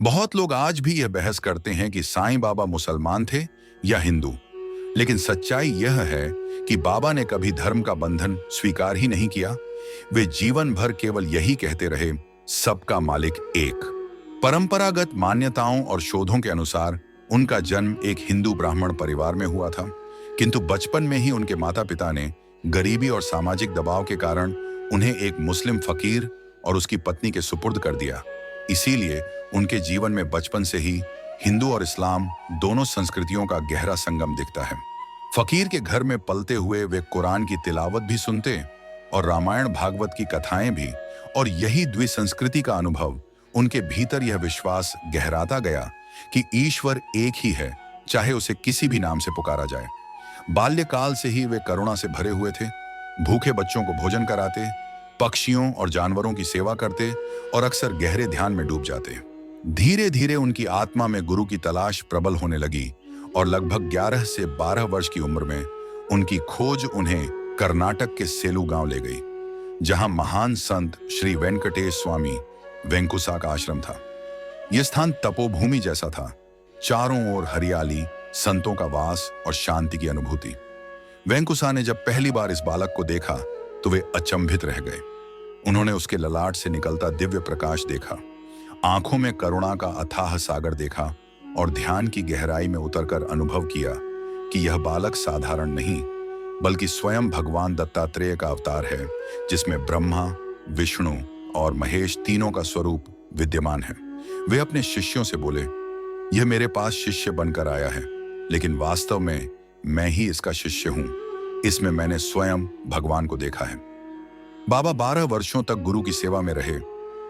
बहुत लोग आज भी यह बहस करते हैं कि साईं बाबा मुसलमान थे या हिंदू, लेकिन सच्चाई यह है कि बाबा ने कभी धर्म का बंधन स्वीकार ही नहीं किया। वे जीवन भर केवल यही कहते रहे, सबका मालिक एक। परंपरागत मान्यताओं और शोधों के अनुसार उनका जन्म एक हिंदू ब्राह्मण परिवार में हुआ था, किंतु बचपन में ही उनके माता पिता ने गरीबी और सामाजिक दबाव के कारण उन्हें एक मुस्लिम फकीर और उसकी पत्नी के सुपुर्द कर दिया। इसीलिए उनके जीवन में बचपन से ही हिंदू और इस्लाम दोनों संस्कृतियों का गहरा संगम दिखता है। फकीर के घर में पलते हुए वे कुरान की तिलावत भी सुनते और रामायण भागवत की कथाएं भी, और यही द्विसंस्कृति का अनुभव उनके भीतर यह विश्वास गहराता गया कि ईश्वर एक ही है, चाहे उसे किसी भी नाम से पुकारा जाए। बाल्यकाल से ही वे करुणा से भरे हुए थे, भूखे बच्चों को भोजन कराते, पक्षियों और जानवरों की सेवा करते और अक्सर गहरे ध्यान में डूब जाते। धीरे धीरे उनकी आत्मा में गुरु की तलाश प्रबल होने लगी और लगभग 11 से 12 वर्ष की उम्र में उनकी खोज उन्हें कर्नाटक के सेलू गांव ले गई, जहां महान संत श्री वेंकटेश स्वामी वेंकुसा का आश्रम था। यह स्थान तपोभूमि जैसा था, चारों ओर हरियाली, संतों का वास और शांति की अनुभूति। वेंकुसा ने जब पहली बार इस बालक को देखा तो वे अचंभित रह गए। उन्होंने उसके ललाट से निकलता दिव्य प्रकाश देखा, आंखों में करुणा का अथाह सागर देखा और ध्यान की गहराई में उतरकर अनुभव किया कि यह बालक साधारण नहीं, बल्कि स्वयं भगवान दत्तात्रेय का अवतार है, जिसमें ब्रह्मा, विष्णु और महेश तीनों का स्वरूप विद्यमान है। वे अपने शिष्यों से बोले, यह मेरे पास शिष्य बनकर आया है, लेकिन वास्तव में मैं ही इसका शिष्य हूं। इसमें मैंने स्वयं भगवान को देखा है। बाबा 12 वर्षों तक गुरु की सेवा में रहे।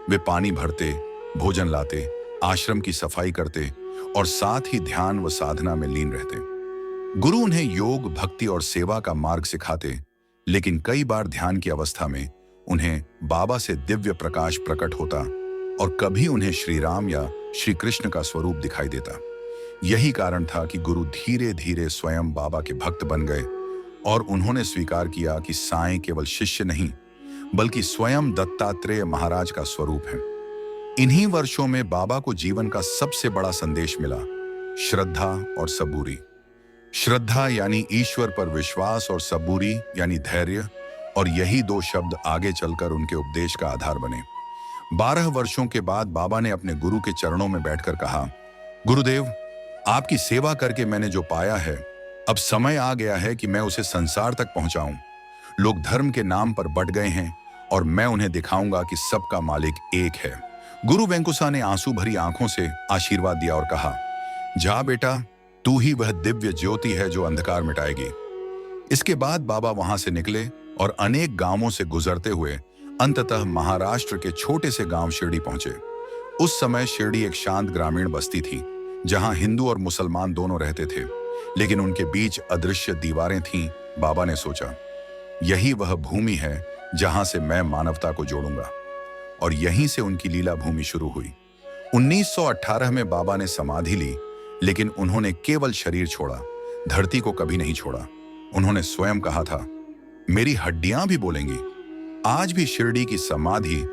वे पानी भरते, भोजन लाते, आश्रम की सफाई करते और साथ ही ध्यान व साधना में लीन रहते। गुरु उन्हें योग, भक्ति और सेवा का मार्ग सिखाते, लेकिन कई बार ध्यान की अवस्था में उन्हें बाबा से दिव्य प्रकाश प्रकट होता और कभी उन्हें श्री राम या श्री कृष्ण का स्वरूप दिखाई देता। यही कारण था कि गुरु धीरे धीरे स्वयं बाबा के भक्त बन गए और उन्होंने स्वीकार किया कि साईं केवल शिष्य नहीं, बल्कि स्वयं दत्तात्रेय महाराज का स्वरूप है। इन्हीं वर्षों में बाबा को जीवन का सबसे बड़ा संदेश मिला, श्रद्धा और सबूरी। श्रद्धा यानी ईश्वर पर विश्वास और सबूरी यानी धैर्य, और यही दो शब्द आगे चलकर उनके उपदेश का आधार बने। 12 वर्षों के बाद बाबा ने अपने गुरु के चरणों में बैठकर कहा, गुरुदेव, आपकी सेवा करके मैंने जो पाया है, अब समय आ गया है कि मैं उसे संसार तक पहुंचाऊं। लोग धर्म के नाम पर बट गए हैं और मैं उन्हें दिखाऊंगा कि सबका मालिक एक है। गुरु वेंकुसा ने आंसू भरी आंखों से आशीर्वाद दिया और कहा, जा बेटा, तू ही वह दिव्य ज्योति है जो अंधकार मिटाएगी। इसके बाद बाबा वहां से निकले और अनेक गांवों से गुजरते हुए अंततः महाराष्ट्र के छोटे से गांव शिरडी पहुंचे। उस समय शिरडी एक शांत ग्रामीण बस्ती थी, जहां हिंदू और मुसलमान दोनों रहते थे, लेकिन उनके बीच अदृश्य दीवारें थीं। बाबा ने सोचा, यही वह भूमि है जहां से मैं मानवता को जोड़ूंगा, और यहीं से उनकी लीला भूमि शुरू हुई। 1918 में बाबा ने समाधि ली, लेकिन उन्होंने केवल शरीर छोड़ा, धरती को कभी नहीं छोड़ा। उन्होंने स्वयं कहा था, मेरी हड्डियां भी बोलेंगी। आज भी शिरडी की समाधि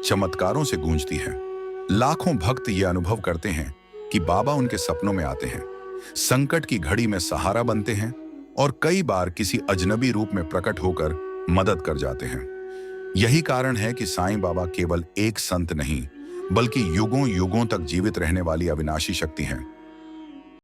चमत्कारों से गूंजती है। लाखों भक्त ये अनुभव करते हैं कि बाबा उनके सपनों में आते हैं, संकट की घड़ी में सहारा बनते हैं और कई बार किसी अजनबी रूप में प्रकट होकर मदद कर जाते हैं। यही कारण है कि साईं बाबा केवल एक संत नहीं, बल्कि युगों युगों तक जीवित रहने वाली अविनाशी शक्ति हैं।